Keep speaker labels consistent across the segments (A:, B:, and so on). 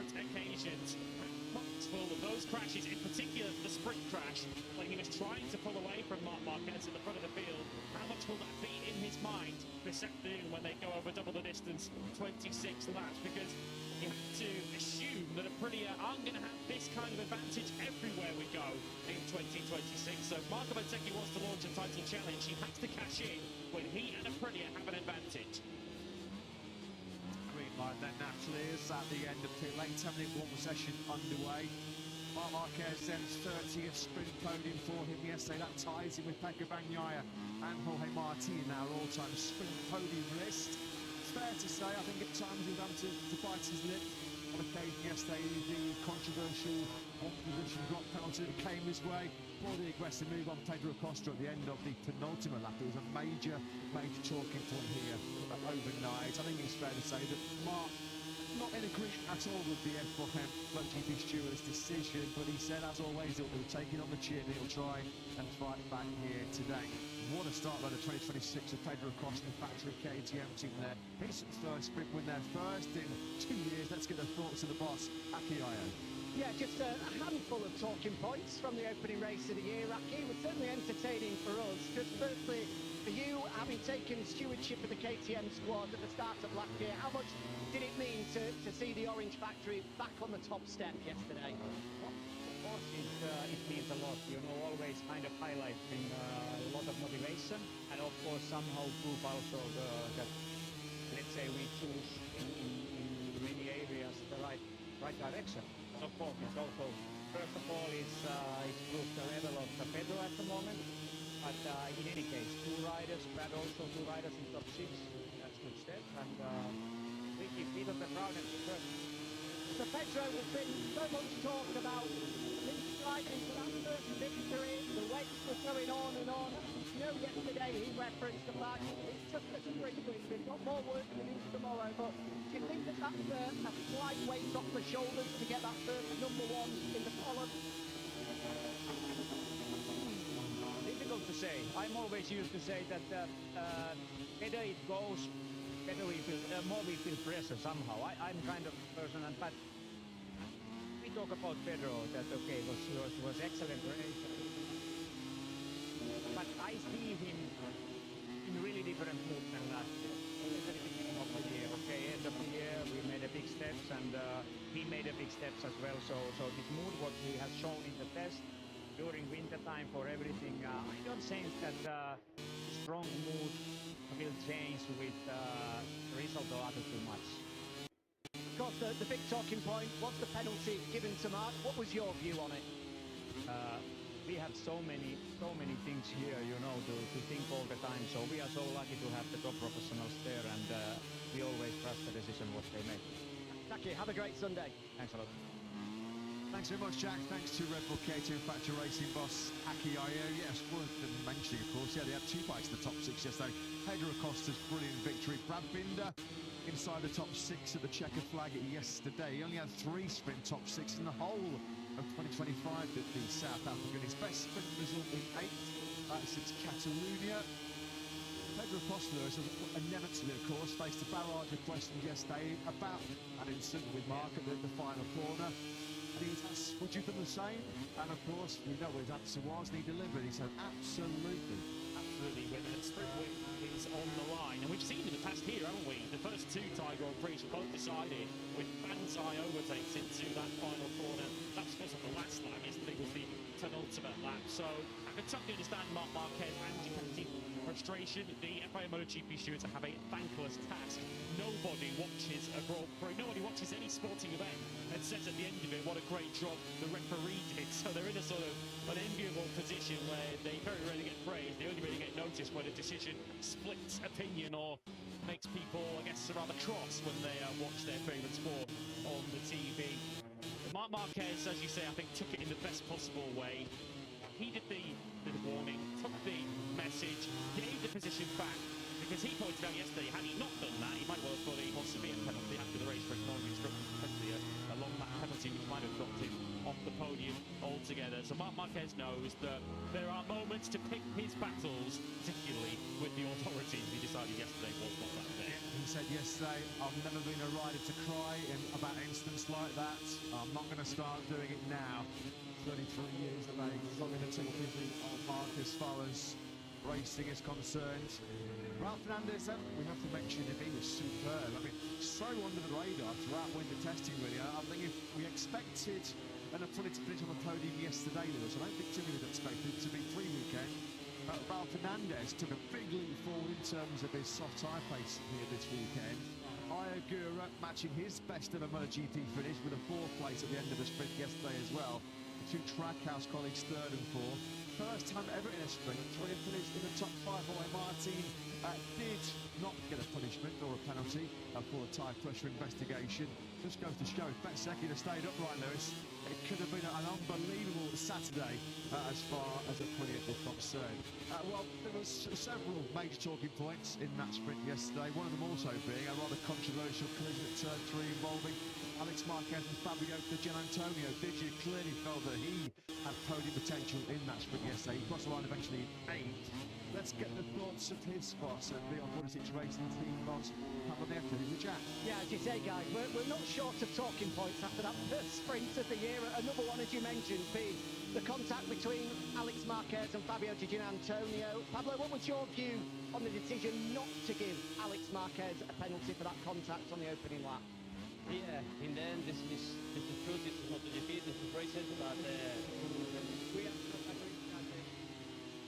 A: different occasions. Full of those crashes, in particular the sprint crash, when he was trying to pull away from Marc Marquez at the front of the field. How much will that be in his mind this afternoon when they go over double the distance, 26 laps? Because you have to assume that Aprilia aren't going to have this kind of advantage everywhere we go in 2026. So Marco Bezzecchi wants to launch a title challenge. He has to cash in when he and Aprilia have an advantage.
B: Green light then naturally is at the end of pit lane, 10-minute warm session underway. Marc Marquez then 30th sprint podium for him yesterday. That ties him with Pecco Bagnaia and Jorge Martin in our all-time sprint podium list. It's fair to say, I think at times he was having to bite his lip. On occasion yesterday, the controversial one-position drop penalty that came his way, or the aggressive move on Pedro Acosta at the end of the penultimate lap. It was a major talking point here overnight. I think it's fair to say that Marc not in agreement at all with the F1 MotoGP steward's decision, but he said, as always, he'll be taking on the chin. He'll try and fight back here today. What a start by the 2026 of Pedro Acosta, the factory KTM team there. His first sprint win, their first in 2 years. Let's get the thoughts of the boss, Aki Ayo.
C: Yeah, just a handful of talking points from the opening race of the year, Aki. It was certainly entertaining for us. Just firstly, for you, having taken stewardship of the KTM squad at the start of last year, how much did it mean to see the Orange Factory back on the top step yesterday?
D: Of course, it means a lot, you know, always kind of highlighting a lot of motivation, and of course somehow prove also that, let's say, we choose in many areas the right direction. And of course, it's also, first of all, it's proof the level of Pedro at the moment, but in any case, two riders, but also two riders in top 6, that's good step, and we keep feet on the ground and keep first.
C: So Pedro, there's been so much talk about him striving for that first victory, the weights were going on and on. You know, yesterday he referenced the fact it's just a sprint win, we've got more work to do tomorrow, but do you think that that's a slight weight off the shoulders to get that first number 1 in the column?
D: Difficult to say. I'm always used to say that better it goes, better we feel, more we feel pressure somehow. I'm kind of person, but we talk about Pedro, that okay, it was excellent race. But I see him in really different mood than last year. At the beginning of the year, okay, end of the year, we made a big steps, and he made a big steps as well. So his mood, what he has shown in the test during winter time for everything, I don't sense that strong mood will change with the result or other too much.
C: Of course, the big talking point was the penalty given to Marc. What was your view on it?
D: We have so many things here, you know, to think all the time. So we are so lucky to have the top professionals there, and we always trust the decision what they make.
C: Thank you. Have a great Sunday.
D: Thanks a lot.
B: Thanks very much, Jack. Thanks to Red Bull KTM Factory Racing boss Aki Ayo. Yes, worth mentioning, of course. Yeah, they had 2 bites in the top 6 yesterday. Pedro Acosta's brilliant victory. Brad Binder inside the top 6 at the checker flag yesterday. He only had 3 sprint top 6 in the whole of 2025 at the South African. His best sprint result in 8th since Catalonia. Pedro Acosta, inevitably, of course, faced a barrage of questions yesterday about an incident with Marc at the final corner. And he was asked, would you have done the same? And of course, we know what his answer was, and he delivered. He said, absolutely.
A: Absolutely, when the sprint win is on the line. And we've seen in the past here, haven't we? The first 2 Thai Grand Prix were both decided with Banzai overtakes into that final corner. That was on the last lap. Yesterday was the penultimate lap. So I can totally understand Marc Marquez and Ducati frustration. The FIA MotoGP stewards have a thankless task. Nobody watches a Grand Prix. Nobody watches any sporting event and says at the end of it, what a great job the referee did. So they're in a sort of an enviable position where they very rarely get praised. They only really get noticed when a decision splits opinion or makes people, I guess, rather cross when they watch their favourite sport on the TV. Marc Marquez, as you say, I think took it in the best possible way. He did the warning, took the message, gave the position back, because he pointed out yesterday, had he not done that, he might well have thought he wants to be a penalty after the race for ignoring instructions, especially a long lap penalty which might have dropped him off the podium altogether. together. So Marc Marquez knows that there are moments to pick his battles, particularly with the authorities. He decided yesterday was not that day.
B: He said yesterday, I've never been a rider to cry about incidents like that. I'm not going to start doing it now. 33 years of age, he's not going to take anything on Mark as far as racing is concerned. Ralph Fernandez, we have to mention him, he was superb. I mean, so under the radar throughout winter testing, really. I think if we expected an opponent to finish on the podium yesterday, Lewis, I don't think Timmy would expect it to be free weekend. Ralph Fernandez took a big leap forward in terms of his soft tyre pace here this weekend. Ayagura matching his best ever MotoGP finish with a 4th place at the end of the sprint yesterday as well. The 2 Trackhouse colleagues 3rd and 4th. First time ever in a sprint, 3 finished in the top 5. Jorge Martin did not get a punishment or a penalty for the tyre pressure investigation. Just goes to show, if Bezzecchi had stayed upright, Lewis, it could have been an unbelievable Saturday as far as the 20th is concerned. Well, there was several major talking points in that sprint yesterday, one of them also being a rather controversial collision at turn 3 involving Alex Marquez and Fabio Di Giannantonio. Digi clearly felt that he had podium potential in that sprint yesterday. He crossed the line eventually in 8th. Let's get the thoughts of his boss at the On46 Racing team boss, Pablo Nieto, who's the Jack.
C: Yeah, as you say, guys, we're not short of talking points after that first sprint of the year. Another one, as you mentioned, being the contact between Alex Marquez and Fabio Di Giannantonio. Pablo, what was your view on the decision not to give Alex Marquez a penalty for that contact on the opening lap?
E: Yeah, in the end, this is true. This is MotoGP, this is races, but we are not agreeing that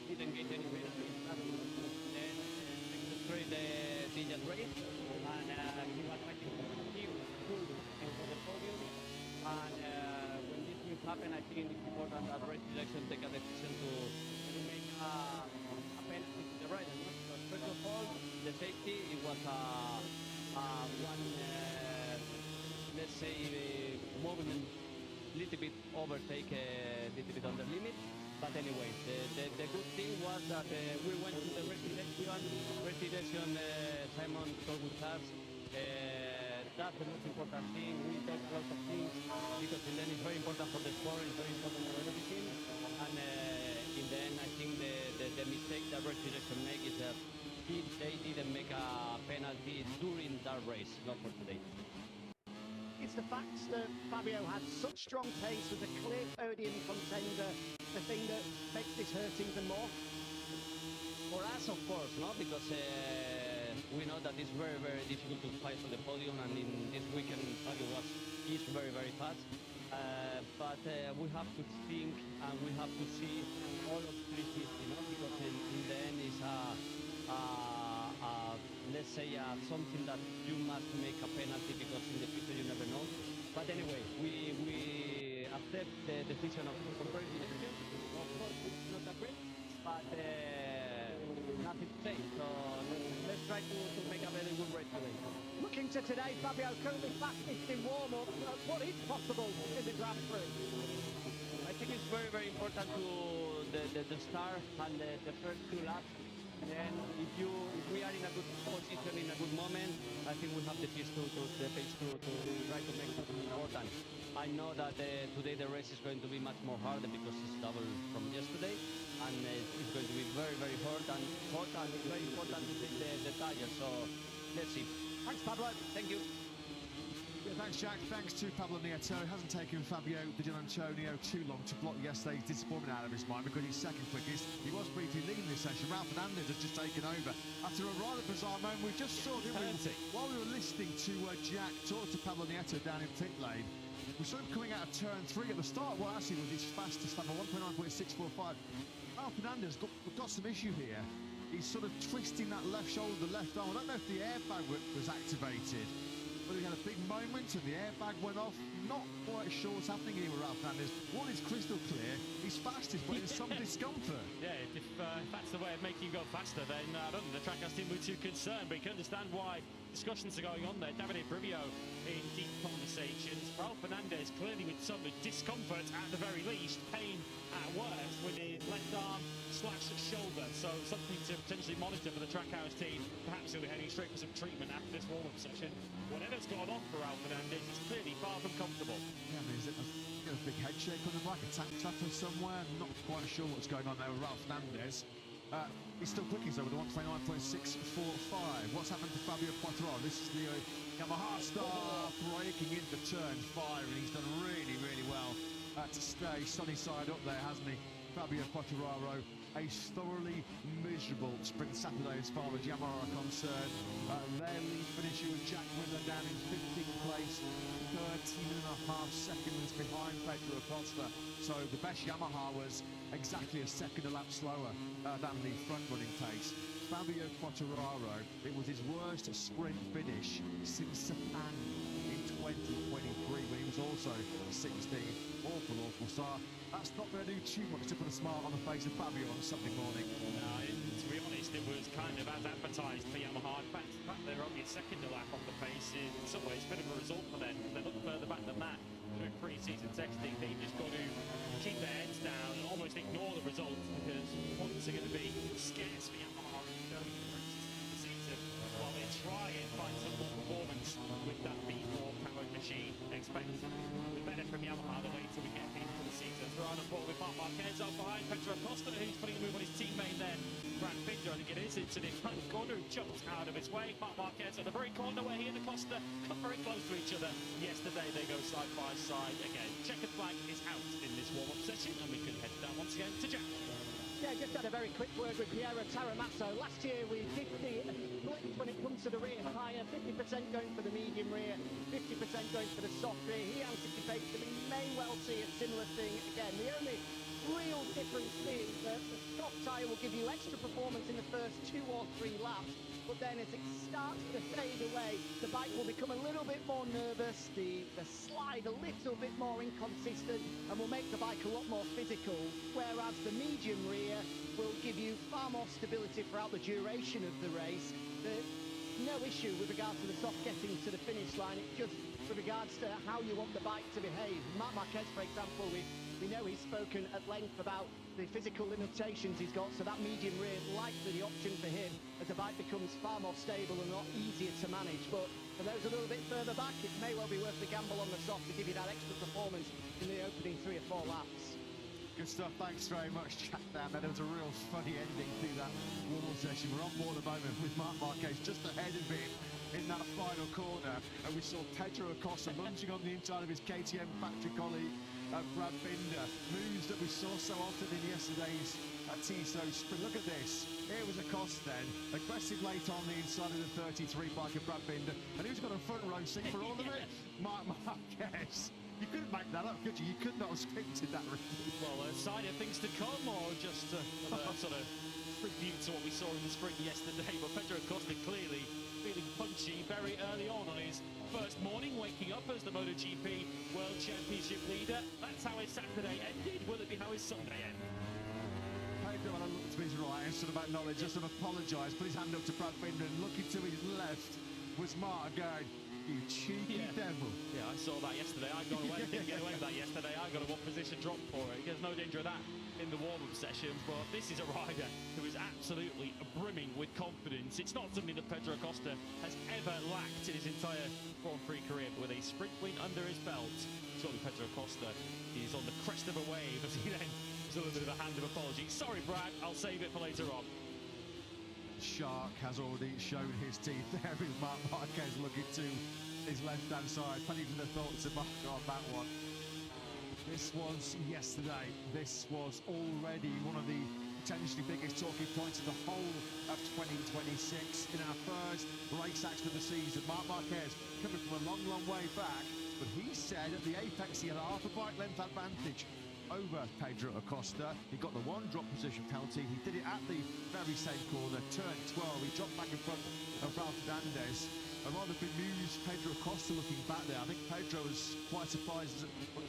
E: he didn't get any penalty. Then the straight they just raced, and he was fighting he pulled for the podium. And when this will happen, I think it's important that race direction take a decision to make a penalty to the rider. Because first of all, the safety, it was one. Let's say movement little bit overtake a little bit on the limit, but anyway, the good thing was that we went to the retiration. Simon talked with us. That's the most important thing. We talk a lot of things because in the end it's very important for the sport, it's very important for everything, and in the end I think the mistake that retiration make is that they didn't make a penalty during that race, not for today.
C: It's the fact that Fabio had such strong pace, with a clear podium contender, the thing that makes this hurt even more?
E: For us, of course, no, because we know that it's very, very difficult to fight for the podium, and in this weekend Fabio is very, very fast. But we have to think and we have to see all of 360, because in the end it's let's say something that you must make a penalty, because in the future you never know. But anyway, we accept the decision of the president. Of course, it's not a great, but nothing to say. So let's try to make a very good race today.
C: Looking to today, Fabio currently fastest in warm-up. What is possible in the Grand Prix?
E: I think it's very, very important to the start and the first 2 laps. Then if we are in a good position, in a good moment, I think we have the pace to try to make something important. I know that today the race is going to be much more harder because it's double from yesterday, and it's going to be very, very hard and it's very important to take the tires. So let's see.
C: Thanks, Pablo.
E: Thank you.
B: Yeah, thanks, Jack. Thanks to Pablo Nieto. It hasn't taken Fabio Di Giannantonio too long to block yesterday's disappointment out of his mind, because he's second quickest. He was briefly leading this session. Ralph Fernandez has just taken over after a rather bizarre moment. We just saw him while we were listening to Jack talk to Pablo Nieto down in pit lane. We saw him coming out of turn 3 at the start. Well, actually, was his fastest lap, 1:29.645. Ralph Fernandez got some issue here. He's sort of twisting that left shoulder, the left arm. I don't know if the airbag was activated, but he had a big moment and the airbag went off. Not quite sure what's happening here with Ralph Fernandez. One is crystal clear, he's fastest, but in some discomfort.
A: Yeah, if that's the way of making you go faster, then I don't think the track has to be too concerned, but you can understand why discussions are going on there. Davide Brivio in deep conversations. Ralph Fernandez clearly with some discomfort at the very least, pain at worst with his left arm / shoulder, so something to potentially monitor for the Trackhouse team. Perhaps he'll be heading straight for some treatment after this warm-up session. Whatever's gone on for Ralph Fernandez, it's clearly far from comfortable.
B: Yeah, I mean, got a big head shake on the bike, a tap tapper somewhere. Not quite sure what's going on there with Ralph Fernandez. He's still clicking though with the 129.645. What's happened to Fabio Quartararo? This is the Yamaha star breaking into turns, firing. He's done really, really well to stay sunny side up there, hasn't he? Fabio Quartararo, a thoroughly miserable sprint Saturday as far as Yamaha are concerned. Their lead finisher was Jack Miller down in 15th place, 13.5 seconds behind Pedro Acosta. So the best Yamaha was exactly a second a lap slower than the front-running pace. Fabio Quartararo, it was his worst sprint finish since Japan in 2023 when he was also 16th. Awful start. That's not going to do too much to put a smile on the face of Fabio on Sunday morning.
A: No, to be honest, it was kind of as advertised for Yamaha. In fact, they're only second a lap off the pace. In some ways, a bit of a result for them. They look further back than that. Doing pre-season testing, they've just got to keep their heads down and almost ignore the results because points are going to be scarce for Yamaha going into the season while they try and find some more performance with that V4 powered machine. Expect the better from Yamaha the later we get into the season. We're on a ball with Marc Marquez out behind Pedro Acosta, who's putting a move on his teammate there. Brad Binder, I think it is, into the front corner, who jumps out of his way. Marc Marquez at the very corner where he and Acosta come very close to each other. Yesterday they go side by side again. Checkered flag is out in this warm-up session, and we can head down once again to Jack.
C: Yeah, just had a very quick word with Piero Taramasso. Last year we did see a split when it comes to the rear tyre, 50% going for the medium rear, 50% going for the soft rear. He anticipates that we may well see a similar thing again. The only real difference is that the soft tyre will give you extra performance in the first 2 or 3 laps, but then as it starts to fade away, the bike will become a little bit more nervous, the slide a little bit more inconsistent, and will make the bike a lot more physical, whereas the medium rear will give you far more stability throughout the duration of the race. There's no issue with regards to the soft getting to the finish line, it's just with regards to how you want the bike to behave. Marc Marquez, for example, we know he's spoken at length about the physical limitations he's got, so that medium rear is likely the option for him as the bike becomes far more stable and a lot easier to manage. But for those a little bit further back, it may well be worth the gamble on the soft to give you that extra performance in the opening 3 or 4 laps.
B: Good stuff, thanks very much, Jack. Down there was a real funny ending to that warm-up session. We're on board at the moment with Marc Marquez just ahead of him in that final corner, and we saw Pedro Acosta lunging on the inside of his KTM factory colleague Brad Binder. Moves that we saw so often in yesterday's TSO sprint. Look at this. Here was Acosta then, aggressive late on the inside of the 33 bike of Brad Binder, and who's got a front row seat for all of it? Marc Marquez. You couldn't make that up, could you? You could not have scripted that.
A: Well, a sign of things to come, or just a sort of tribute to what we saw in the sprint yesterday. But Pedro Acosta clearly feeling punchy very early on his first morning, waking up as the MotoGP World Championship leader. That's how his Saturday ended. Will it be how his Sunday ends?
B: Pedro had a look to his right and sort of acknowledged, just sort of apologised, put his hand up to Brad Binder, and looking to his left was Mark going, "You cheeky devil."
A: Yeah, I saw that yesterday. I got away, didn't get away with that yesterday. I got a 1-position drop for it. There's no danger of that in the warm-up session, but this is a rider who is absolutely brimming with confidence. It's not something that Pedro Acosta has ever lacked in his entire Grand Prix career, but with a sprint win under his belt, surely Pedro Acosta is on the crest of a wave as he then gives a little bit of a hand of apology. Sorry, Brad, I'll save it for later on.
B: Shark has already shown his teeth there with Marc Marquez looking to his left-hand side. Plenty of the thoughts of Marc on that one. This was yesterday. This was already one of the potentially biggest talking points of the whole of 2026 in our first race action of the season. Marc Marquez coming from a long, long way back, but he said at the apex he had a half a bike length advantage over Pedro Acosta. He got the 1 drop position penalty. He did it at the very same corner, turn 12. He dropped back in front of Ralph Fernandez. A rather bemused Pedro Acosta looking back there. I think Pedro was quite surprised.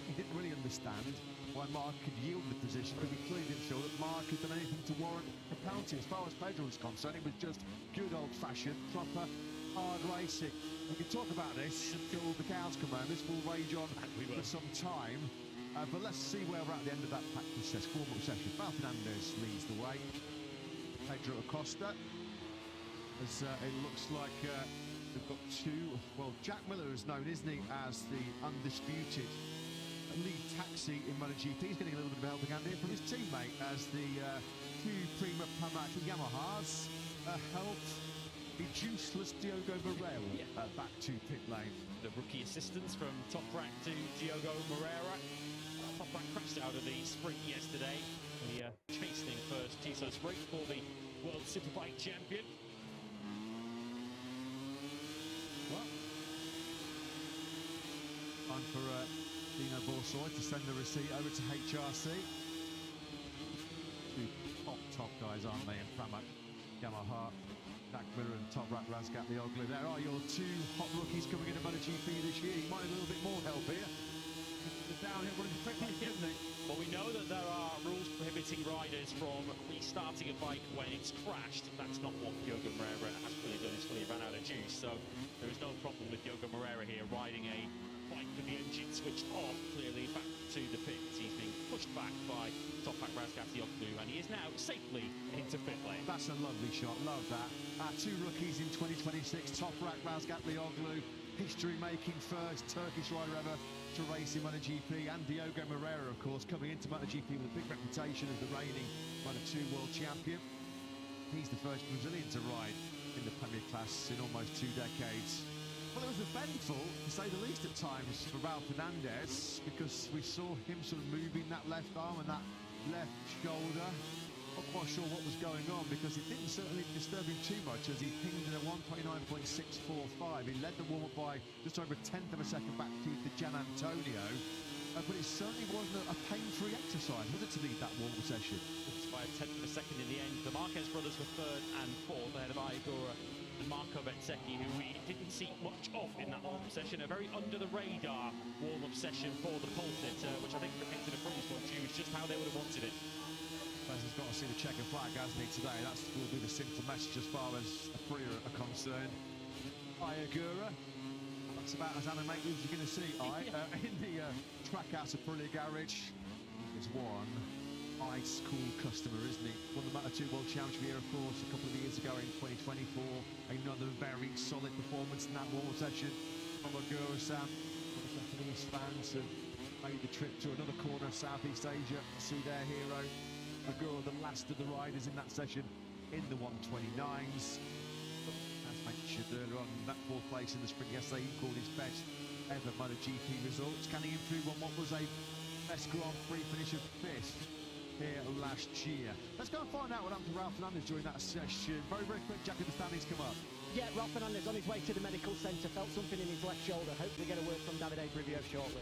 B: He didn't really understand why Marc could yield the position, but he clearly didn't feel that Marc had done anything to warrant a penalty. As far as Pedro was concerned, it was just good old-fashioned, proper, hard racing. We can talk about this until the cows come home. This will rage on for some time. But let's see where we're at the end of that practice warm-up session. Ralph Fernandez leads the way. Pedro Acosta, as it looks like we've got 2. Well, Jack Miller is known, isn't he, as the undisputed lead taxi in MotoGP. He's getting a little bit of helping hand here from his teammate as the two Prima Pamac Yamahas helped the juiceless Diogo Moreira back to pit lane.
A: The rookie assistance from Toprak to Diogo Moreira. Toprak crashed out of the sprint yesterday. The chastening first TISO sprint for the World Superbike champion.
B: Well, time for Dino Borsoi to send the receipt over to HRC. Two top guys, aren't they, in Pramac Yamaha, Jack Miller and Toprak Razgatlioglu. There are your two hot rookies coming into MotoGP this year. You might need a little bit more help here. The downhill running quick like, didn't they?
A: Well, we know that there are rules prohibiting riders from restarting a bike when it's crashed. That's not what Diogo Moreira has really done. He's fully ran out of juice, so there is no problem with Diogo Moreira here riding a bike with the engine switched off, clearly back to the pits. He's being pushed back by Toprak Razgatlioglu, and he is now safely into pit lane.
B: That's a lovely shot, love that. Our two rookies in 2026, Toprak Razgatlioglu, history-making first Turkish rider ever to race in MotoGP, and Diogo Moreira, of course, coming into MotoGP with a big reputation as the reigning Moto2 world champion. He's the first Brazilian to ride in the Premier class in almost 2 decades. Well, it was eventful, to say the least at times, for Raul Fernandez, because we saw him sort of moving that left arm and that left shoulder. Not quite sure what was going on, because it didn't certainly disturb him too much as he pinged in a 1:29.645. He led the warm-up by just over a tenth of a second back to Gian Antonio, but it certainly wasn't a pain-free exercise, was it, to lead that warm-up session?
A: It's by a tenth of a second in the end. The Marquez brothers were third and fourth ahead of Ayagura and Marco Bezzecchi, who we didn't see much of in that warm-up session. A very under-the-radar warm-up session for the pulpit, which I think depicted a previous one, is just how they would have wanted it.
B: He's got to see the checkered flag, hasn't he, today? That will be the simple message as far as Prix are concerned. Ayagura, that's about as animated as you're going to see, in the track house of Prix Garage. He's one ice-cool customer, isn't he? Won the Moto2 World Championship here, of course, a couple of years ago in 2024. Another very solid performance in that warm session from Agura-san. Japanese fans have made the trip to another corner of Southeast Asia to see their hero. Agura, the last of the riders in that session in the 129s. As mentioned earlier on, that fourth place in the sprint yesterday, he called his best ever MotoGP results. Can he improve on what was a best Grand Prix finish of fifth here last year? Let's go and find out what happened to Raul Fernandez during that session. Very, very quick, Jack, in the standings come up.
C: Yeah, Raul Fernandez on his way to the medical centre, felt something in his left shoulder. Hopefully get a word from Davide Brivio shortly.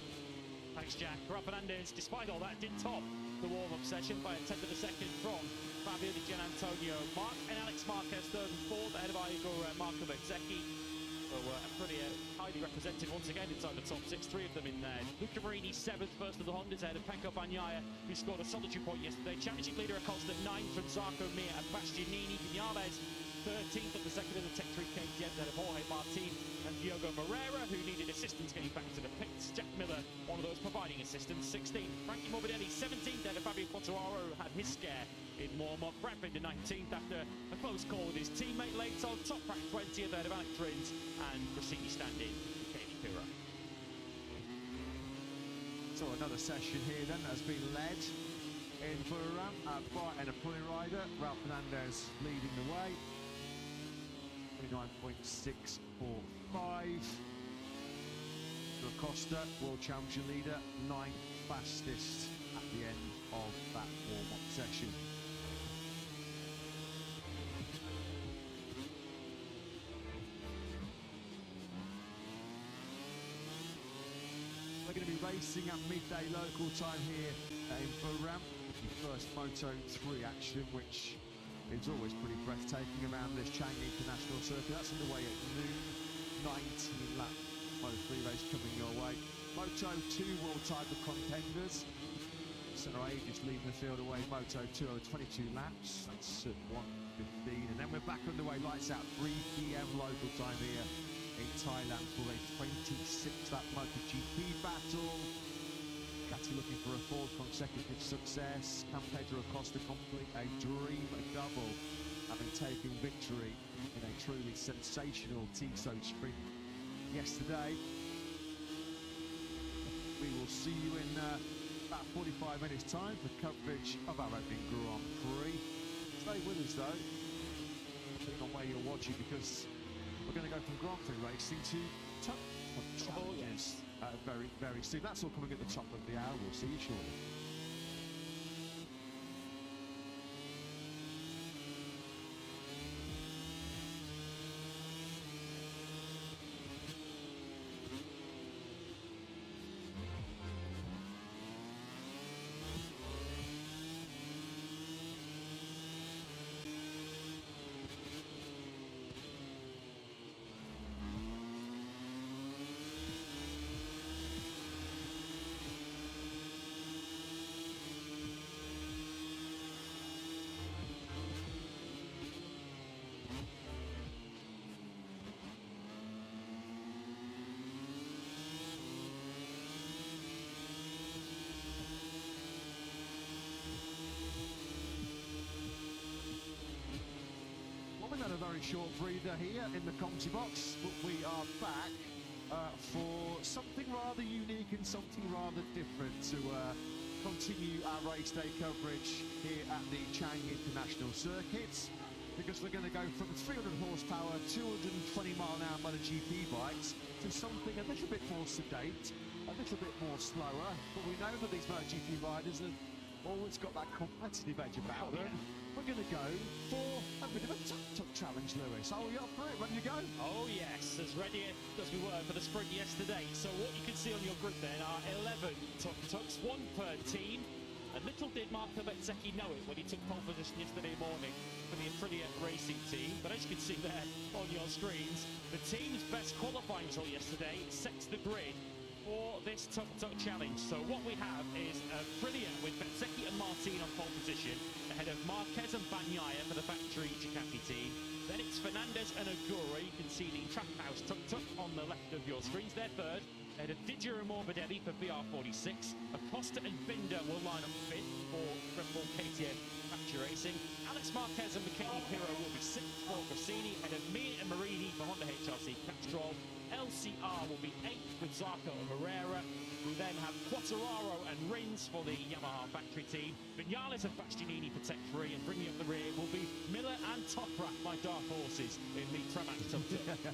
A: Thanks, Jack. Raul Fernandez, despite all that, did top the warm-up session by a tenth of a second from Fabio Di Gianantonio. Mark and Alex Marquez third and fourth ahead of Ayagura and Marco Bezzecchi. So pretty highly represented once again inside the top six, three of them in there. Luca Marini seventh, first of the Hondas ahead of Penko Bagnaia, who scored a solitary point yesterday. Championship leader Acosta ninth from Zarco Mir and Bastianini. Vinales 13th of the second in the Tech 3 KTM ahead of Jorge Martin and Diogo Moreira, who needed assistance getting back to the pits. Jack Miller, one of those providing assistance, 16th. Frankie Morbidelli 17th ahead of Fabio Quartararo, who had his scare in warm-up. Brad Binder 19th after a close call with his teammate late on. Toprak 20th ahead of Alex Rins and Rossini stand-in Katie Pira.
B: So another session here then has been led in Burram by a Prix rider. Raul Fernandez leading the way. 29.645. Acosta, world championship leader, 9th fastest at the end of that warm-up session. We're going to be racing at midday local time here in Burram. The first Moto3 action, which is always pretty breathtaking around this Changi International Circuit. That's underway at noon. 19-lap Moto3 race coming your way. Moto2 world title contenders. Center Aegis leading the field away. Moto2 over 22 laps. That's at 1:15. And then we're back underway. Lights out 3 p.m. local time here in Thailand for a 26-lap MotoGP battle. Ducati looking for a fourth consecutive success. Can Pedro Acosta complete a dream double, having taken victory in a truly sensational TISO sprint yesterday. We will see you in about 45 minutes' time for coverage of our opening Grand Prix. Stay with us though, depending on where you're watching, because we're going to go from Grand Prix racing to Tuk-Tuk challenges very, very soon. That's all coming at the top of the hour. We'll see you shortly. We've had a very short breather here in the commentary box, but we are back for something rather unique and something rather different to continue our race day coverage here at the Chang International Circuit, because we're going to go from 300 horsepower, 220 mile an hour MotoGP bikes to something a little bit more sedate, a little bit more slower, but we know that these MotoGP riders have always got that competitive edge about them. We're going to go for a bit of a Tuk-Tuk challenge, Lewis. Are we up for it? Ready to go?
A: Oh yes, as ready as we were for the sprint yesterday. So what you can see on your group then are 11 Tuk-Tuks, one per team. And little did Marco Bezzecchi know it when he took pole position yesterday morning for the Aprilia racing team. But as you can see there on your screens, the team's best qualifying result yesterday sets the grid for this Tuk-Tuk challenge. So what we have is Aprilia with Bezzecchi and Martin on pole position, ahead of Marquez and Bagnaia for the factory Ducati team. Then it's Fernandez and Agura. You can see the Trackhouse Tuk-Tuk on the left of your screens. They're third, ahead of Didier and Morbidelli for VR46. Acosta and Binder will line up fifth for Red Bull KTM Factory Racing. Alex Marquez and Michele Pirro will be sixth for Grassini, ahead of Mir and Marini for Honda HRC Castrol. LCR will be eighth with Zarco and Herrera. We then have Quattararo and Rins for the Yamaha factory team. Vinales and Bastianini for Tech 3, and bringing up the rear will be Miller and Toprak, my dark horses, in the Tremax Tuk-Tuk.
B: Not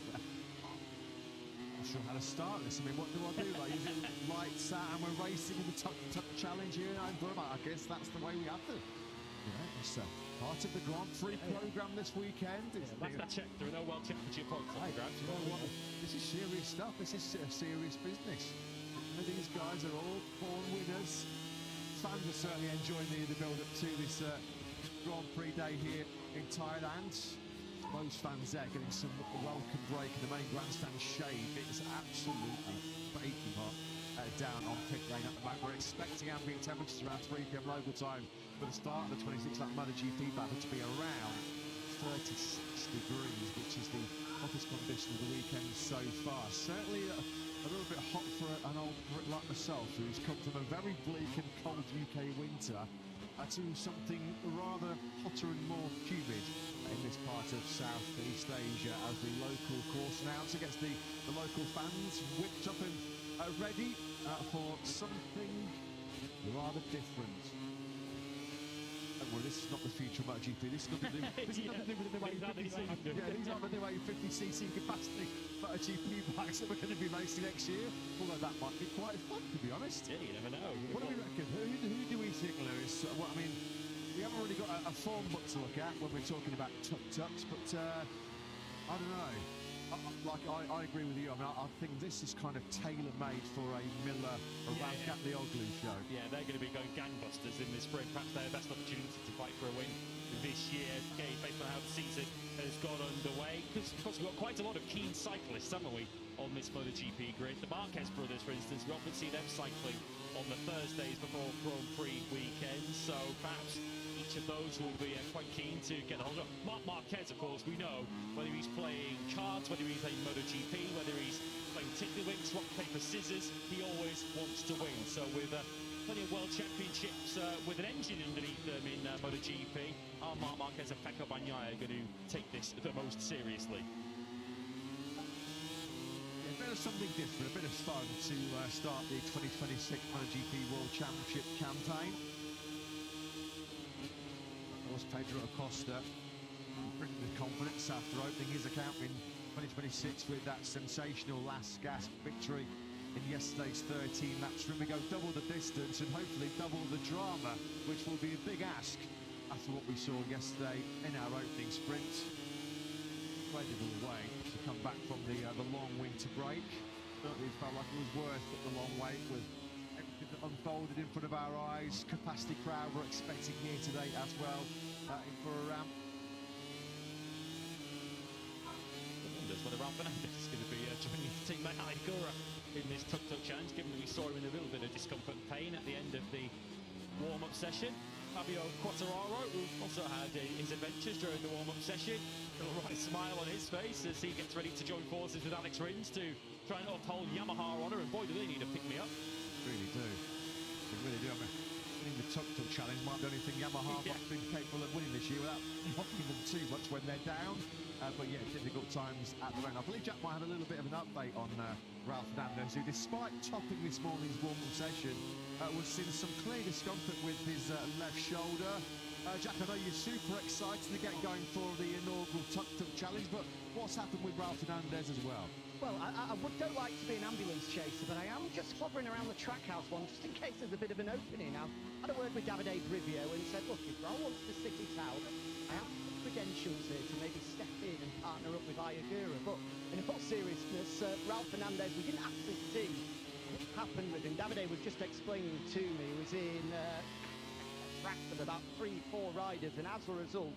B: sure how to start this. I mean, what do I do? Like, is it lights out and we're racing in the Tuk-Tuk challenge here in Burma? I guess that's the way we have to. Yeah, it's part of the Grand Prix programme this weekend.
A: That's that check. There are no World Championship points on the ground.
B: You know what? This is serious stuff. This is serious business. These guys are all born winners. Fans are certainly enjoying the build-up to this Grand Prix day here in Thailand. Most fans there getting some welcome break in the main grandstand shade. It's absolutely baking hot down on pit lane at the moment. We're expecting ambient temperatures around 3 p.m. local time for the start of the 26-lap MotoGP battle to be around 36 degrees, which is the hottest condition of the weekend so far. Certainly a little bit hot for an old Brit like myself, who's come from a very bleak and cold UK winter to something rather hotter and more humid in this part of Southeast Asia, as the local course announcer gets the local fans whipped up and ready for something rather different. Well, this is not the future of MotoGP. This is nothing to do, this is nothing to do with the new 50cc. Yeah, these aren't the new 50cc capacity MotoGP bikes that we're going to be racing next year. Although that might be quite fun, to be honest.
A: Yeah, you never know.
B: What do we reckon? Who do we think, Lewis? Well, I mean, we haven't really got a form book to look at when we're talking about Tuk-Tuks, but I don't know. I agree with you. I mean, I think this is kind of tailor-made for a Miller or Ramgatlioglu show.
A: Yeah, they're going to be going gangbusters in this sprint. Perhaps their best opportunity to fight for a win this year, based on how the season has gone underway. Because, of course, we've got quite a lot of keen cyclists, haven't we, on this MotoGP grid. The Marquez brothers, for instance, we often see them cycling on the Thursdays before Grand Prix weekends. So perhaps each of those will be quite keen to get a hold of. Marc Marquez, of course, we know, whether he's playing cards, whether he's playing MotoGP, whether he's playing Tiddlywinks, rock, paper, scissors, he always wants to win. So with plenty of World Championships with an engine underneath them in MotoGP, are Marc Marquez and Pecco Bagnaia going to take this the most seriously?
B: Yeah, bit of something different, a bit of fun to start the 2026 MotoGP World Championship campaign. Of course, Pedro Acosta bringing the confidence after opening his account in 2026 with that sensational last gasp victory in yesterday's 13 laps. We go double the distance and hopefully double the drama, which will be a big ask after what we saw yesterday in our opening sprint. Incredible way to come back from the long winter break. Certainly felt like it was worth the long wait with everything that unfolded in front of our eyes. Capacity crowd we're expecting here today as well in for a ramp.
A: Wonders whether Ralph Fernandez is going to be joining his teammate Aigura in this Tuk-Tuk challenge, given that we saw him in a little bit of discomfort and pain at the end of the warm-up session. Fabio Quartararo, who also had his adventures during the warm-up session, a right smile on his face as he gets ready to join forces with Alex Rins to try and uphold Yamaha honour, and boy do they need to pick me up.
B: Really do. They really do. I mean, winning the Tuk-Tuk challenge might be the only thing Yamaha have been capable of winning this year without knocking them too much when they're down. But yeah, difficult times at the moment. I believe Jack might have a little bit of an update on Ralph Fernandez, who, despite topping this morning's warm-up session, was seeing some clear discomfort with his left shoulder. Jack, I know you're super excited to get going for the inaugural Tuk-Tuk challenge, but what's happened with Ralph Fernandez as well?
C: Well, I don't like to be an ambulance chaser, but I am just hovering around the trackhouse one, just in case there's a bit of an opening. I had a word with Davide Brivio and said, look, if Ralph wants to sit it out, I have credentials here to maybe step in and partner up with Aigura. But in all seriousness, Ralph Fernandez, we didn't actually see what happened with him. Davide was just explaining to me he was in a track of about 3-4 riders, and as a result,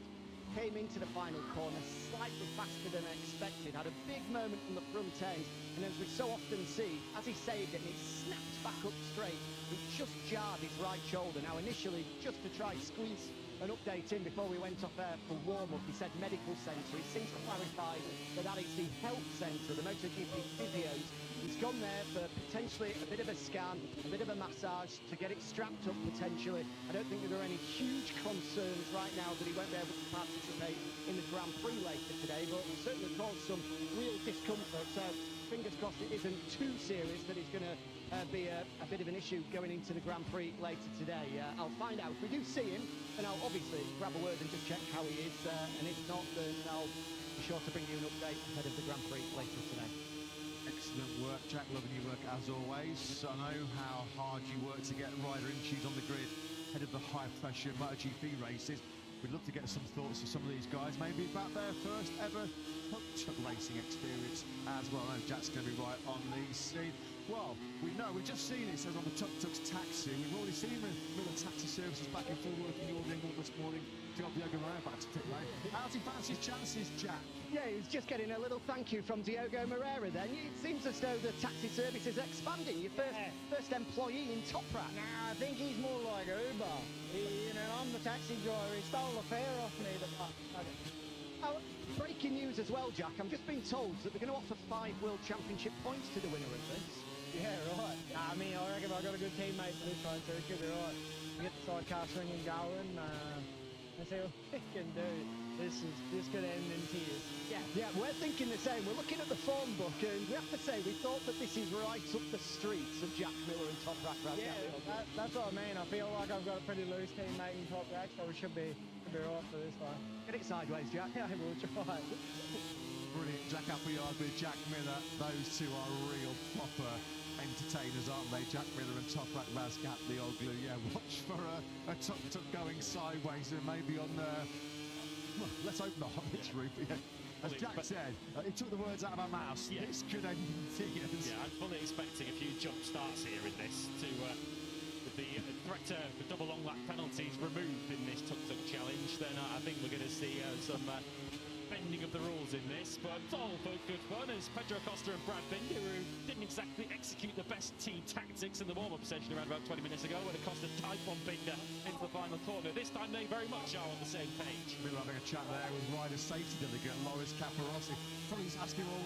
C: came into the final corner slightly faster than expected, had a big moment on the front end, and as we so often see, as he saved it and it snapped back up straight, it just jarred his right shoulder. Now initially, just to try squeeze an update in before we went off there for warm-up, he said medical centre. He since clarified that is the health centre, the MotoGP physios. He's gone there for potentially a bit of a scan, a bit of a massage to get it strapped up potentially. I don't think there are any huge concerns right now that he won't be able to participate in the Grand Prix later today, but certainly caused some real discomfort. So fingers crossed it isn't too serious that it's going to be a bit of an issue going into the Grand Prix later today. I'll find out. If we do see him, then I'll obviously grab a word and just check how he is, and if not, then I'll be sure to bring you an update ahead of the Grand Prix later today.
B: Excellent work, Jack. Loving your work as always. I know how hard you work to get rider issues on the grid ahead of the high-pressure MotoGP races. We'd love to get some thoughts of some of these guys, maybe about their first ever Tuk-Tuk racing experience as well. I know Jack's going to be right on the scene. Well, we know, we've just seen it says on the Tuk-Tuk's taxi. We've already seen the taxi services back in full working order this morning. Diogo Moreira back to pit lane. How's he fancy his chances, Jack?
C: Yeah, he was just getting a little thank you from Diogo Moreira then. It seems as though the taxi service is expanding. Your first employee in Top Rat.
F: Nah, I think he's more like Uber. I'm the taxi driver. He stole the fare off me.
C: Oh, breaking news as well, Jack. I'm just being told that they're going to offer 5 World Championship points to the winner of this.
F: Yeah, right. Nah, I reckon I've got a good teammate for this one, so it should be right. Get the sidecar swinging going. Let's see what we can do. This could end in tears.
C: Yeah, we're thinking the same. We're looking at the form book, and we have to say, we thought that this is right up the streets of Jack Miller and Top Rack.
F: Yeah, that's what I mean. I feel like I've got a pretty loose teammate in Top Rack, so we should be right for this one.
C: Get it sideways, Jack.
F: Yeah, we'll try.
B: Brilliant. Jack Appleyard with Jack Miller. Those two are real proper entertainers, aren't they? Jack Miller and Top Rack Razgat, the old glue. Yeah, watch for a Tuk-Tuk going sideways and maybe on well, let's hope not on this route. Yeah. As Jack said, he took the words out of our mouths.
A: Yeah.
B: This could end in tears.
A: Yeah, I'm fully expecting a few jump starts here in this to with the threat of double long lap penalties removed in this Tuk-Tuk challenge. Then I think we're going to see some bending of the rules in this, but it's all for good fun as Pedro Acosta and Brad Binder, who didn't exactly execute the best team tactics in the warm-up session around about 20 minutes ago when Acosta dived on Binder into the final corner. This time they very much are on the same page.
B: We're having a chat there with rider safety delegate Loris Caparossi. Probably asking all,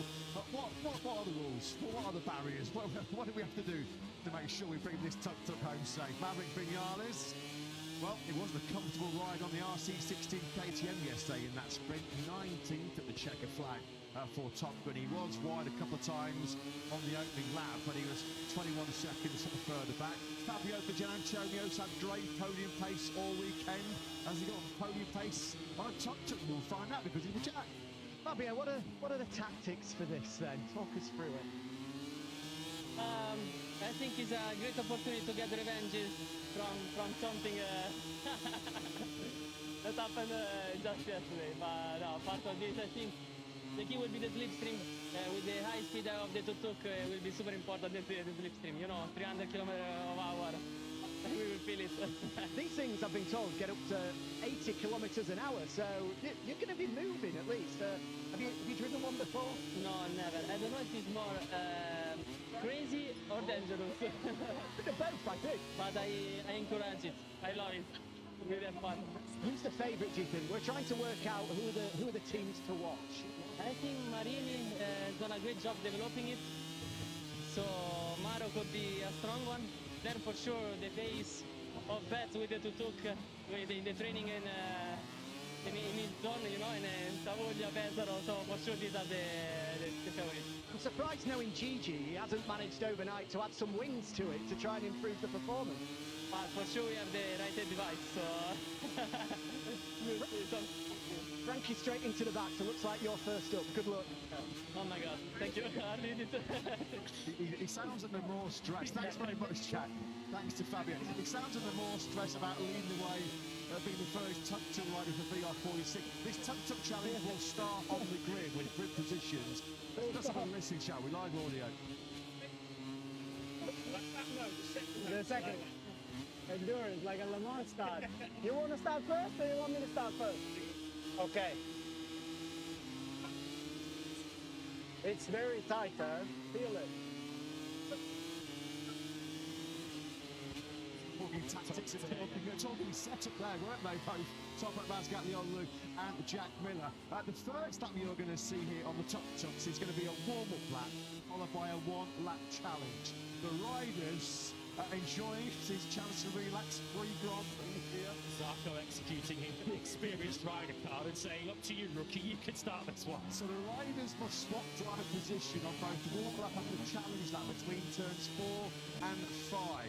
B: what are the rules? What are the barriers? What do we have to do to make sure we bring this Tuk-Tuk home safe? Maverick Vinales. Well, it wasn't a comfortable ride on the RC16 KTM yesterday in that sprint. 19th at the checker flag for Top Gun. He was wide a couple of times on the opening lap, but he was 21 seconds further back. Fabio Giannantonio's had great podium pace all weekend. Has he got podium pace on a Tuk-Tuk? We'll find out because he's with Jack.
F: Fabio, what are the tactics for this then? Talk us through it.
E: I think it's a great opportunity to get revenge from something that happened just yesterday. But no, part of this, I think the key will be the slipstream. With the high speed of the Tuk-Tuk, will be super important, the slipstream. You know, 300 km/h. We will feel it.
F: These things, I've been told, get up to 80 kilometers an hour, so you're going to be moving at least. Have you driven one before?
E: No, never. I don't know if it's more crazy or dangerous.
F: Bit of both, I think.
E: But I encourage it. I love it. Really have fun.
F: Who's the favourite, do you think? We're trying to work out who are the teams to watch.
E: I think Marini has done a great job developing it. So Maro could be a strong one. Then for sure the pace of Betts with the Tuk-Tuk, with the training in his zone, you know, in Savoia, Pesaro. So for sure these are the favorites.
F: I'm surprised knowing Gigi, he hasn't managed overnight to add some wings to it to try and improve the performance.
E: But for sure we have the right device, so
F: Frankie straight into the back, so looks like you're first up. Good luck.
E: Oh my god, thank you. I need it.
B: He sounds under more stress. Thanks very much, Jack. Thanks to Fabio. He sounds under more stress about leading the way, being the first Tuk-Tuk rider for VR46. This Tuk-Tuk challenge will start on the grid with grid positions. Let's have a listen, shall we? Live audio.
F: The second. Endurance, like a Le Mans start. You want to start first or you want me to start first? Okay. It's very tight, huh? Feel it.
B: Talking tactics, talking setup there, weren't they both? Toprak Razgatlioglu and Jack Miller. The first lap you're going to see here on the Tuk-Tuks is going to be a warm-up lap, followed by a one-lap challenge. The riders enjoying his chance to relax. Free Grand Prix here.
A: Zarco executing him the experienced rider card and saying, up to you, rookie, you can start this one.
B: So the riders must swap driver position on both warm-up and the challenge lap between turns 4 and 5.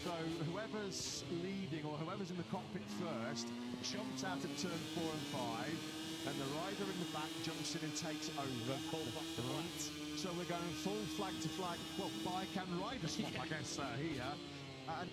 B: So whoever's leading or whoever's in the cockpit first jumps out of turn 4 and 5, and the rider in the back jumps in and takes over.
A: Full flag to flag.
B: So we're going full flag to flag. Well, bike and rider swap, I guess, here. And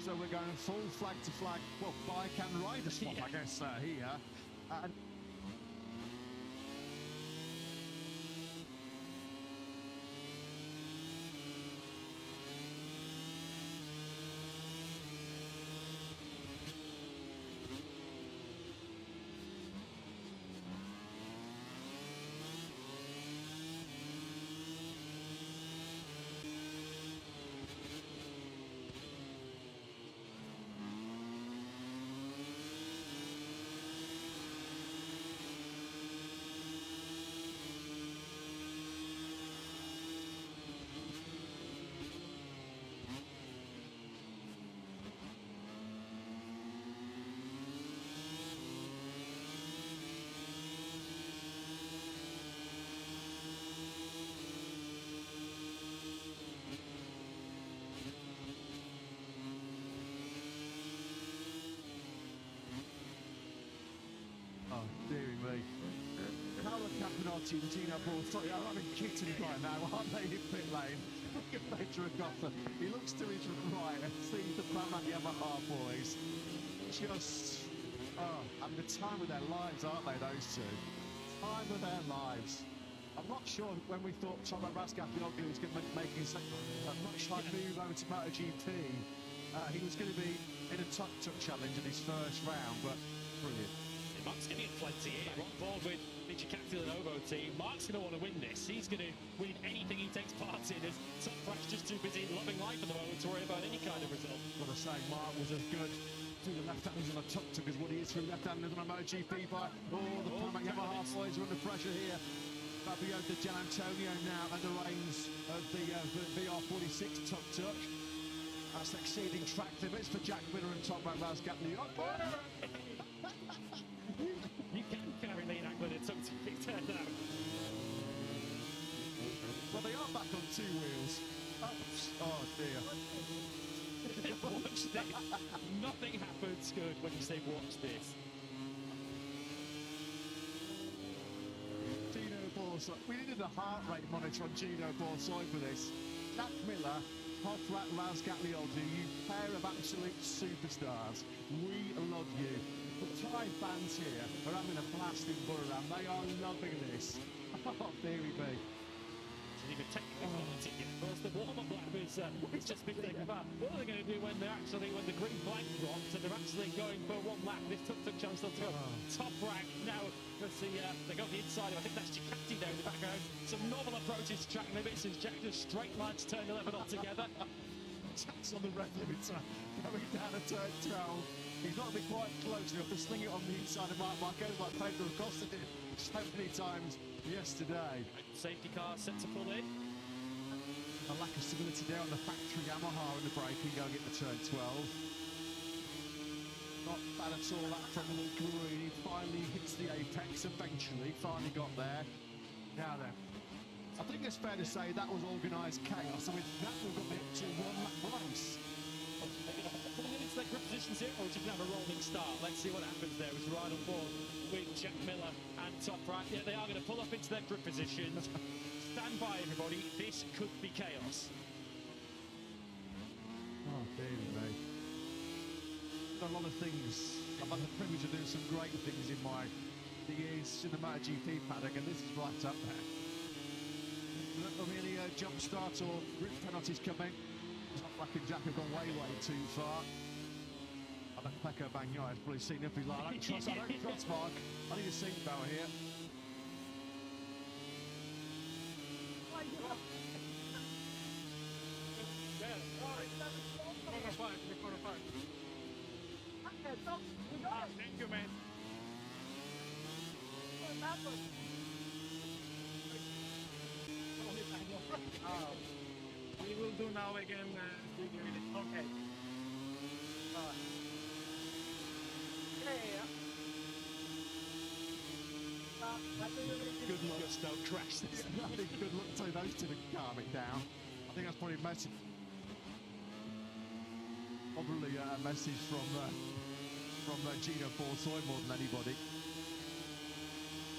B: So we're going full flag to flag, well, bike and rider swap, I guess, here. And oh, dearie me. Paolo Capinotti and Gino Bortotti are having kitten right now, aren't they, in pit lane? Look at Pedro Gotha. He looks to his right and sees the Pramac Yamaha boys. Just, having the time of their lives, aren't they, those two? Time of their lives. I'm not sure when we thought Thomas Razgatlioglu was going to be making a much like move over to MotoGP. He was going to be in a Tuk-Tuk challenge in his first round, but brilliant.
A: Mark's going to get plenty here. On board with the Ducati Lenovo team. Mark's going to want to win this. He's going to win anything he takes part in, as Tuk-Tuk's just too busy loving life at the moment to worry about any kind of result.
B: Got to say, Mark was as good through the left-handers on a Tuk-Tuk as what he is through left-handers on a MotoGP bike. Oh, the Pramac Yamaha boys are under pressure here. Fabio Di Gianantonio now under reins of the VR46 Tuk-Tuk. That's exceeding track limits for Jack Miller and Thomas Razgatlioglu.
A: You can carry Lee Ackland in Tuk-Tuk, it turned out.
B: Well, they are back on two wheels. Oh dear.
A: Watch this. Nothing happens good when you say watch this.
B: Gino Borsoy. We needed a heart rate monitor on Gino Borsoy for this. Jack Miller, Thomas Razgatlioglu, you pair of absolute superstars. We love you. The Thai fans here are having a blast in Buriram. They are loving this. Oh, dearie me.
A: Didn't even technically commented yet. Of course, the warm-up lap is it's just been thinking about what are they going to do when the green flag drops and they're actually going for one lap. This Tuk-Tuk chance to go top rank now. Let's see, they go the inside of, I think that's Ducati there in the background. Some novel approaches to track limits as Jack just straight lines turn 11 altogether.
B: Jack's on the red limiter, going down a turn 12. He's not been quite close enough to sling it on the inside of Marc Marquez like Pedro Acosta did so many times yesterday.
A: Safety car set to pull in.
B: A lack of stability there on the factory Yamaha in the braking going into turn 12. Not bad at all, that from Luke Marini. Finally hits the apex eventually. Finally got there. Now then, I think it's fair to say that was organised chaos. And with that, we've got to one lap race.
A: Pulling it into their grip positions here, or just have a rolling start. Let's see what happens there. It's right on board with Jack Miller and Top Right. Yeah, they are going to pull up into their grip positions. Stand by, everybody. This could be chaos.
B: Oh, dear me. Done a lot of things. I've had the privilege of doing some great things in my years in the MotoGP paddock, and this is right up there. Not really a jump start or grip penalties coming. Like and Jack have gone way too far. I bet Pecco Bagnaia has probably seen if he's like, I don't trust Mark. I need a seat power here.
F: Thank you, man. We will do now again. Okay.
A: Good luck. Just don't crash this.
B: I think good luck to those two to calm it down. I think that's probably a message. Probably a message from Gino Borsoy more than anybody.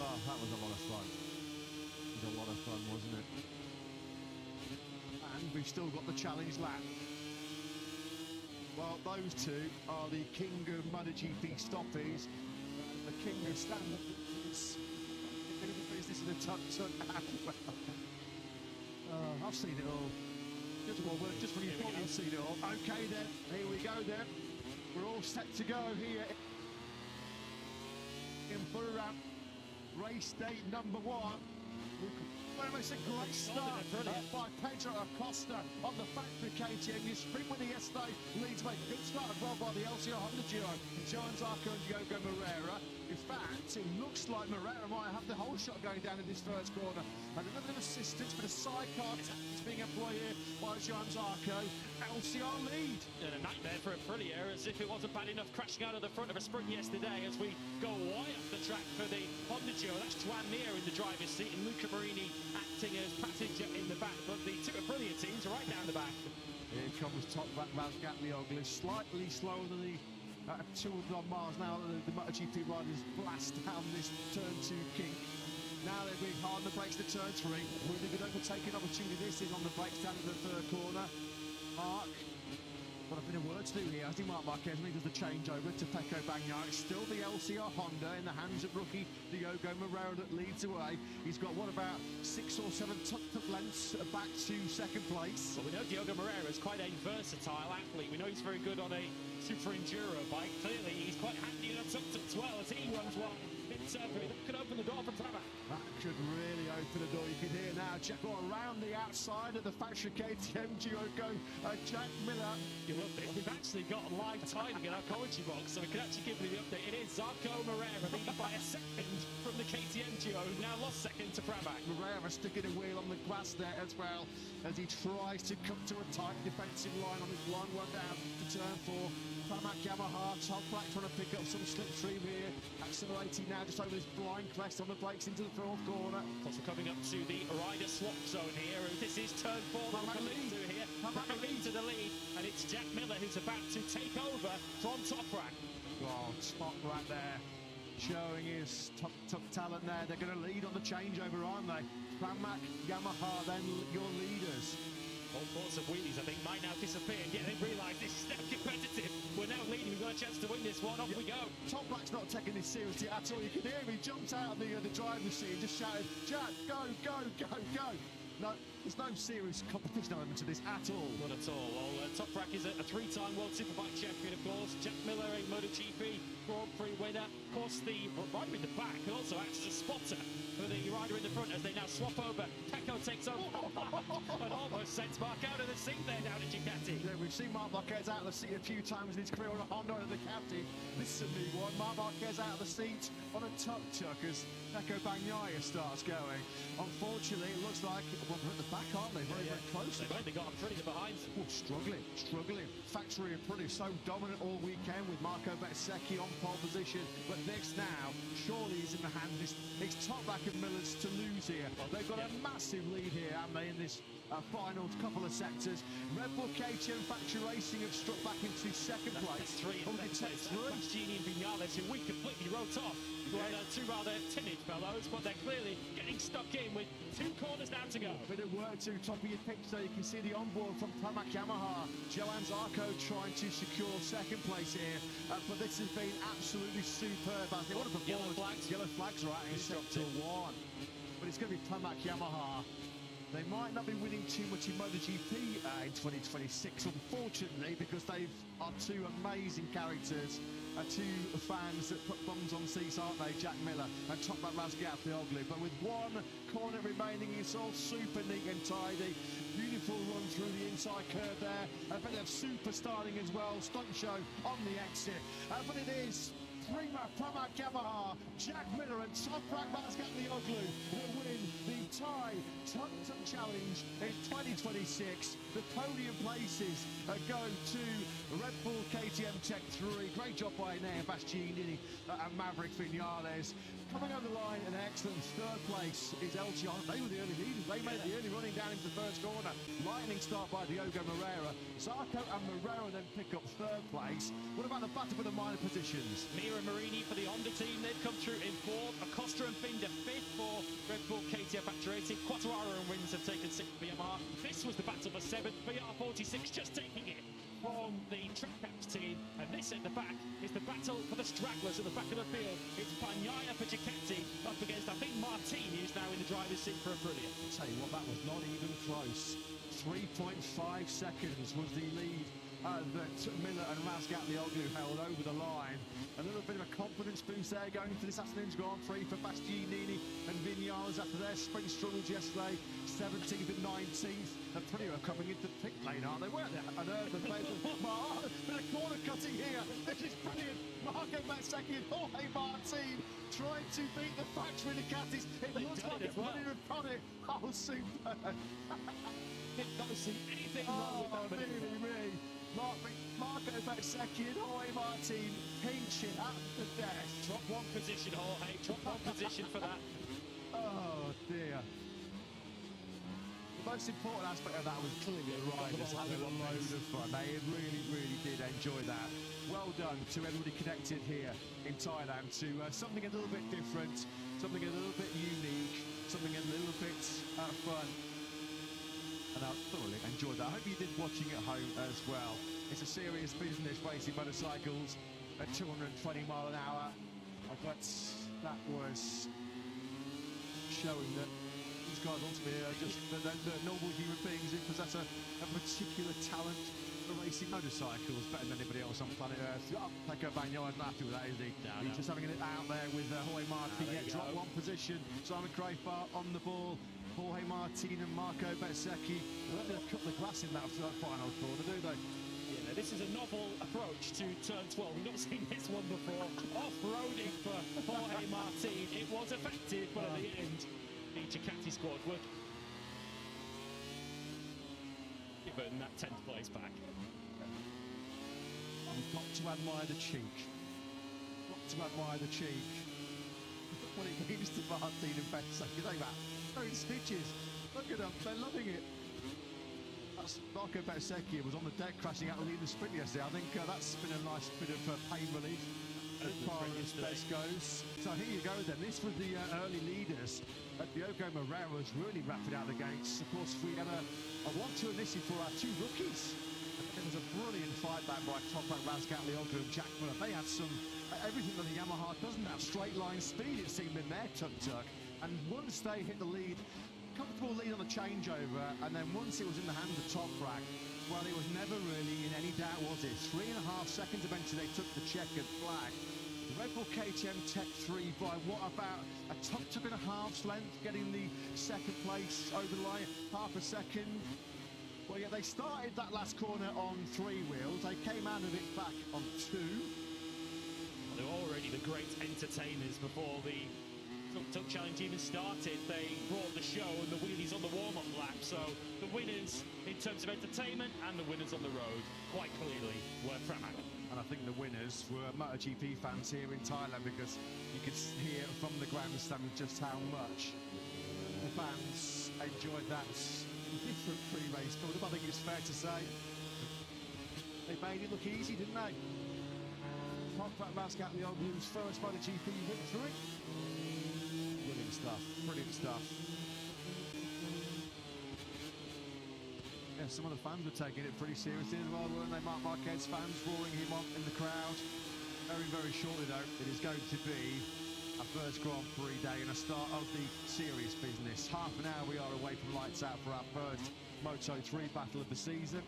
B: Oh, that was a lot of fun. It was a lot of fun, wasn't it? And we've still got the challenge lap. Well, those two are the king of MotoGP stoppies. The king of stand-up is doing the business in a Tuk-Tuk as well. I've seen it all. Just when you thought you'd seen it all. Okay then, here we go then. We're all set to go here in Burra. Race day number 1. It's a great start by Pedro Acosta on the factory KTM. His sprint winner yesterday leads by good start as well by the LCR Honda duo, Joan Zarco and Diogo Moreira. In fact, it looks like Moreira might have the whole shot going down in this first corner. And a little bit of assistance, but a sidecar tactics being employed here by Joan Zarco. LCR lead.
A: And a nightmare for a Prix as if it wasn't bad enough crashing out of the front of a sprint yesterday as we go wide up the track for the Honda duo. That's Juan Mir in the driver's seat and Luca Marini acting as passenger in the back, but the two brilliant teams are right down the back.
B: Here comes top back Razgatlioglu, slightly slower than the 200 miles now. The MotoGP riders blast down this turn 2 kink. Now they're being hard on the brakes to turn 3. Really good overtaking opportunity this is on the brakes down in the third corner. Mark, got a bit of work to do here. I think Mark Marquez does the changeover to Pecco Bagnaia. It's still the LCR Honda in the hands of rookie Diogo Moreira that leads away. He's got, what, about 6 or 7 Tuk-Tuk lengths back to second place.
A: Well, we know Diogo Moreira is quite a versatile athlete. We know he's very good on a super enduro bike. Clearly, he's quite handy on a Tuk-Tuk as well as he runs wide. That could open the door for Prama.
B: That could really open the door. You can hear now Jack around the outside of the factory KTM duo going Jack Miller.
A: You love this. We've actually got live timing in our commentary box, so we can actually give you the update. It is Zarco Moreira leading by a second from the KTM duo, who now lost second to Pramac.
B: Moreira sticking a wheel on the glass there as well as he tries to come to a tight defensive line on his long one down to turn 4. Pramac Yamaha, top back trying to pick up some slipstream here. Accelerating now just over this blind crest on the brakes into the fourth corner.
A: Plus we're coming up to the rider swap zone here. This is turn 4 that we're coming to here. Pramac into the lead, and it's Jack Miller who's about to take over from Toprak.
B: Oh, Top right there, showing his top talent there. They're going to lead on the changeover, aren't they? Pramac Yamaha, then your leaders.
A: All sorts of wheelies, I think, might now disappear. Yeah, they realise this is now competitive. We're now leading. We've got a chance to win this one. Off we go.
B: Tom Black's not taking this seriously at all. You can hear him. He jumped out of the driver's seat and just shouted, Jack, go, go, go, go. No, there's no serious competition element to this at all.
A: Not at all. Well, Toprak is a 3-time World Superbike champion, of course. Jack Miller, a MotoGP Grand Prix winner. Of course, the rider in the back can also act as a spotter for the rider in the front as they now swap over. Pecco takes over and almost sends Mark out of the seat there down at Ducati.
B: Yeah, we've seen Marc Marquez out of the seat a few times in his career on a Honda and the Ducati. This is a new one. Marc Marquez out of the seat on a Tuk-Tuk as Pecco Bagnaia starts going. Unfortunately, it looks like well, they're at the back, aren't they? Very, very close.
A: They've only got Prix behind them.
B: Oh, struggling. Factory and Prix so dominant all weekend with Marco Bezzecchi on pole position. But this now, surely is in the hands. It's Toprak and Miller's to lose here. They've got a massive lead here, haven't they, in this final couple of sectors. Red Bull KTM Factory Racing have struck back into second place.
A: Gini and Vinales, who we completely wrote off. Well, two rather timid fellows, but they're clearly getting stuck in with 2 corners now to go.
B: Bit of work to top of your picture. You can see the onboard from Pramac Yamaha. Joan Zarco trying to secure second place here. But this has been absolutely superb. I think what a performance. Yellow flags right in sector 1. But it's going to be Pramac Yamaha. They might not be winning too much in MotoGP in 2026, unfortunately, because they are 2 amazing characters. 2 fans that put bums on seats, aren't they? Jack Miller and Toprak Razgatlioglu. But with 1 corner remaining, it's all super neat and tidy. Beautiful run through the inside curve there. A bit of super starting as well. Stunt show on the exit. But it is Pramac Yamaha, Jack Miller and Toprak Razgatlioglu will win the Thai Tuk-Tuk Challenge in 2026. The podium places go to Red Bull KTM Tech 3. Great job by Nea Bastianini and Maverick Vinales. Coming over the line, an excellent third place is LCR. They were the early leaders. They made the early running down into the first corner. Lightning start by Diogo Moreira. Zarco and Moreira then pick up third place. What about the battle for the minor positions?
A: Mira Marini for the Honda team. They've come through in 4th. Acosta and Binder 5th for Red Bull KTM Factory Racing. Quattararo and Wins have taken 6th for Yamaha. This was the battle for 7th. BR46 just taking it. from the Trackhouse team, and this at the back is the battle for the stragglers at the back of the field. It's Bagnaia for Ducati up against, I think, Martini, who's now in the driver's seat for Aprilia.
B: I'll tell you what, that was not even close. 3.5 seconds was the lead that Miller and Razgatlioglu held over the line. A little bit of a confidence boost there going into this afternoon's Grand Prix for Bastianini and Vinales after their sprint struggles yesterday. 17th and 19th. Aprilia are coming into the pit lane, aren't they? Weren't they? And the bit of corner cutting here. This is brilliant. Marco Bezzecchi and Jorge Martin trying to beat the factory Ducatis. It looks like it's running upon it. Oh, super.
A: It doesn't see anything wrong with that.
B: Really. Marco Bezzecchi and Jorge Martin pinching at the desk.
A: Drop one position, Jorge. Drop one position for that.
B: Oh, dear. The most important aspect of that was clearly the riders having a load of fun. They really, really did enjoy that. Well done to everybody connected here in Thailand to something a little bit different, something a little bit unique, something a little bit fun. And I thoroughly enjoyed that. I hope you did watching at home as well. It's a serious business racing motorcycles at 220 mile an hour. But that was showing that these guys ultimately are just the normal human beings who possess a particular talent for racing motorcycles better than anybody else on planet Earth. Pecco Bagnaia isn't happy with that, is he? He's just having it out there with Jorge Martin. Drop one position. Simon Crafar on the ball. Jorge Martin and Marco Bezzecchi. They don't cut the grass in that final corner, do they?
A: Yeah, this is a novel approach to turn 12. We've not seen this one before. Off-roading for Jorge Martin. It was effective, but at the end, the Ducati squad were given that 10th place back.
B: You've got to admire the cheek. Got to admire the cheek. What it means to Martin and Bezzecchi. Think about in stitches. Look at them, they're loving it. That's Marco Bezzecchi was on the deck crashing out of the sprint yesterday. I think that's been a nice bit of pain relief as far as best goes. So here you go then. This was the early leaders. Diogo Moreira was really rapid out of the gates. Of course, we had a 1-2 initially for our two rookies. It was a brilliant fight back by Tuk-Tuk, Razgatlioglu and Jack Miller. They had some everything that the Yamaha doesn't have. Straight line speed, it seemed, in their Tuk-Tuk. And once they hit the lead, comfortable lead on the changeover, and then once it was in the hands of Toprak, well, it was never really in any doubt, was it? 3.5 seconds eventually they took the checkered flag. The Red Bull KTM Tech 3 by what, about a Tuk-Tuk and a half's length, getting the second place over the line, half a second. Well, yeah, they started that last corner on 3 wheels. They came out of it back on 2.
A: They were already the great entertainers before the Tuk-Tuk Challenge even started. They brought the show and the wheelies on the warm-up lap. So the winners in terms of entertainment and the winners on the road quite clearly were Pramac.
B: And I think the winners were MotoGP fans here in Thailand, because you could hear from the grandstand just how much the fans enjoyed that different pre-race build-up. I think it's fair to say they made it look easy, didn't they? Tuk-Tuk Razgatlioglu's first MotoGP victory. Brilliant stuff, brilliant stuff. Yeah, some of the fans were taking it pretty seriously as well, weren't they? Marc Marquez fans roaring him on in the crowd. Very, very shortly though, it is going to be our first Grand Prix day and a start of the serious business. Half an hour we are away from lights out for our first Moto3 battle of the season.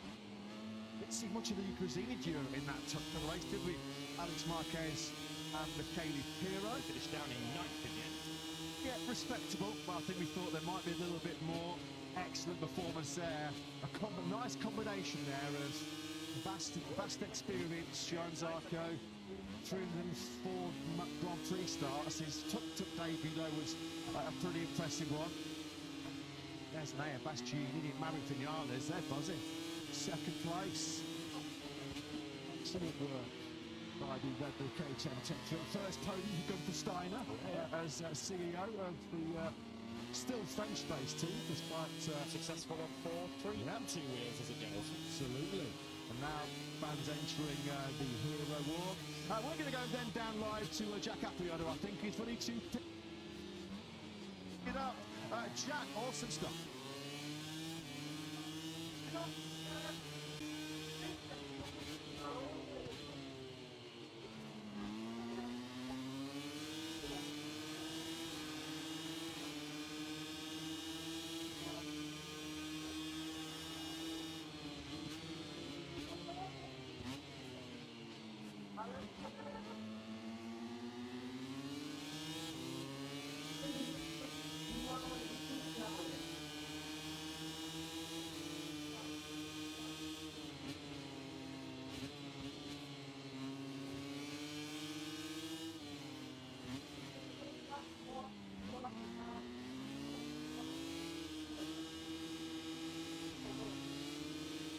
B: Didn't see much of the Grazini duo in that Tuk-Tuk race, did we? Alex Marquez and Michele Pirro.
A: Finished down in 9th in the end.
B: Yeah, respectable, but I think we thought there might be a little bit more. Excellent performance there. A nice combination there of vast experience. Joan Zarco, 304 Grand Prix starts. His Tuk-Tuk debut, though, was a pretty impressive one. There's Naya Bastianini and Maverick Vinales. They're buzzing. Second place. Excellent work by the Red Bull KTM Tech 3. First podium for Gunther Steiner as CEO of the still French-based team, despite
A: Successful on 4, 3 and 2 wheels as it goes.
B: absolutely. And now fans entering the Hero War. We're going to go then down live to Jack Appiato. I think he's ready to pick it up. Jack, awesome stuff.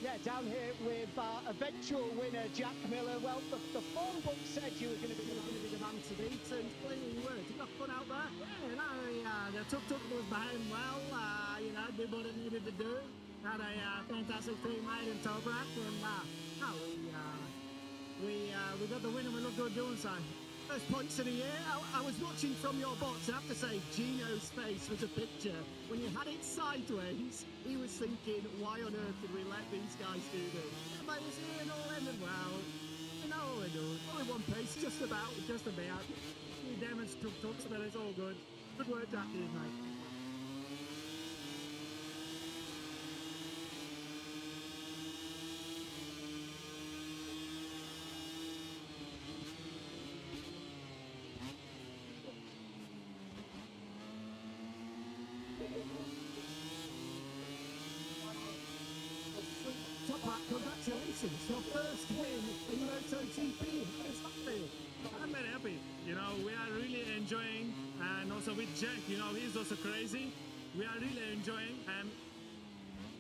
C: Yeah, down here with eventual winner Jack Miller. Well, the form book said you were going to be the man to beat, and clearly you were. Did you have fun out there?
G: The Tuk-Tuk was behaving well, did what it needed to do. Had a fantastic teammate in Toprak, and we got the win and we look good doing so.
C: First points of the year. I was watching from your box, and I have to say, Gino's face was a picture. When you had it sideways, he was thinking, why on earth did we let these guys do this?
G: Everybody was here and all ended well. You know what we're doing.
C: Only one pace, just about.
G: Just about. We damaged Tuk-Tuks, but it's all good. Good work, Jack, mate.
C: Toprak, congratulations. Your first win in MotoGP. How does that feel?
G: I'm very happy. We are really enjoying, and also with Jack, he's also crazy. We are really enjoying, and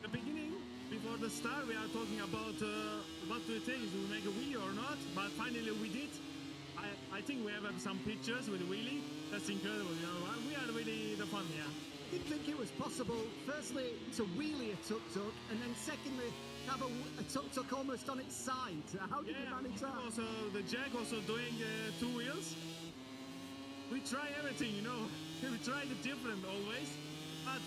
G: the beginning, before the start, we are talking about what do it take, do we make a wheel or not, but finally we did. I think we have some pictures with wheelie. That's incredible, we are really the fun, yeah.
C: I didn't think it was possible, firstly, to wheelie a tuk-tuk, and then secondly, have a tuk-tuk almost on its side. How did you manage that?
G: Also, the Jack also doing two wheels. We try everything, we try the different always, but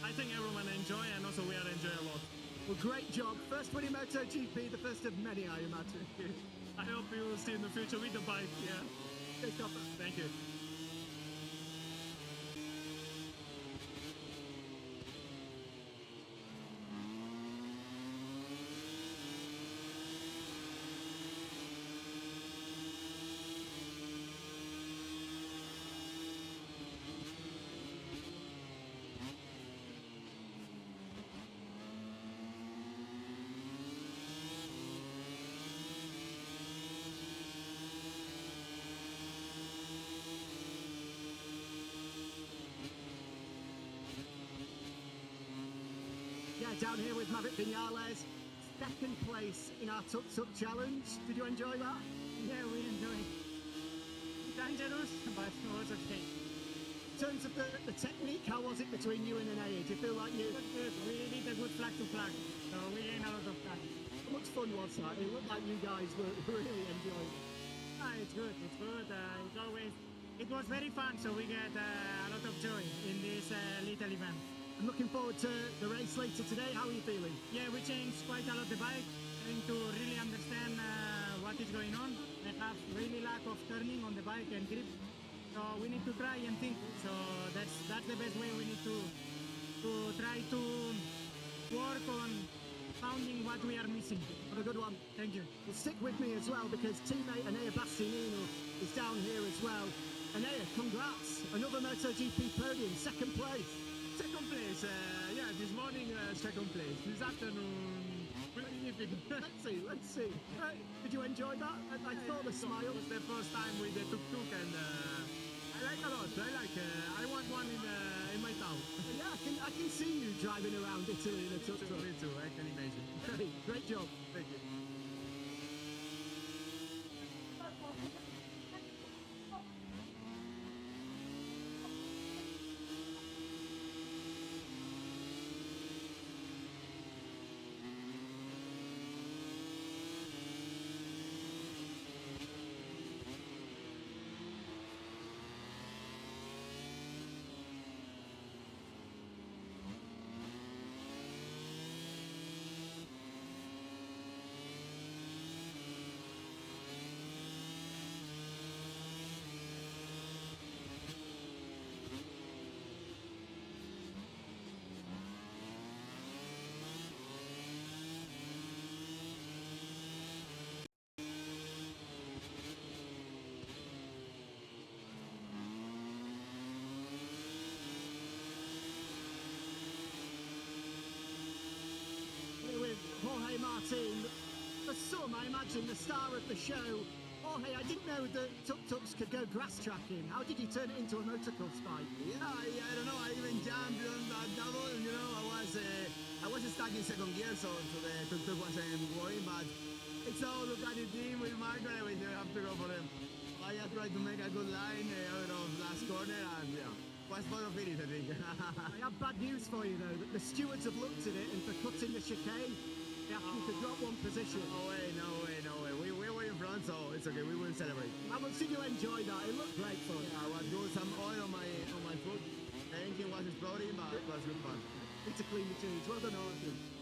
G: I think everyone enjoy, and also we are enjoying a lot.
C: Well, great job. First win in MotoGP, the first of many, I imagine.
G: I hope you will see in the future with the bike, yeah.
C: Good job.
G: Thank you.
C: Yeah, down here with Maverick Vinales, second place in our Tuk-Tuk Challenge. Did you enjoy that?
F: Yeah, we enjoy it. Dangerous, but it was okay.
C: In terms of the technique, how was it between you and Anaya? Do you feel like you...
F: Good. We did a good flag to flag, so we gained a lot of time.
C: How much fun was that? It looked like you guys were really enjoying it.
F: It's good. It's always... It was very fun, so we get a lot of joy in this little event.
C: I'm looking forward to the race later today. How are you feeling?
F: Yeah, we changed quite a lot the bike, trying to really understand what is going on. I have really lack of turning on the bike and grip, so we need to try and think. So that's the best way. We need to try to work on finding what we are missing.
C: Have a good one.
F: Thank you.
C: Well, stick with me as well, because teammate Anaya Bastianino is down here as well. Anaya, congrats. Another MotoGP podium, second place.
G: Second place, this morning second place. This afternoon, really difficult.
C: Let's see. Did you enjoy that? I saw the smile.
G: It was the first time with the Tuk-Tuk, and I like a lot. I want one in my town.
C: Yeah, I can see you driving around Italy in a Tuk-Tuk.
G: Me too, I can imagine.
C: Great job.
G: Thank you.
F: introducing the star of the show. Oh, hey, I didn't know that tuk-tuks could go grass tracking. How did you turn it into a motocross bike?
H: Yeah, I don't know. I even jumped on that double. You know, I was stuck in second gear, so the tuk-tuk wasn't working. But it's all look at the team with Marco and everything. I have to go for him. I just tried to make a good line out of last corner, and yeah, was for a finish, I think.
F: I have bad news for you, though. That the stewards have looked at it, and for cutting the chicane, they asked you to drop one position.
H: No way. We were in front, so it's okay. We will celebrate.
F: I will see you enjoy that. It looked great for you.
H: I was doing some oil on my foot. The engine was exploding, but it was good fun.
F: Need to clean the tubes. Well done, Arthur.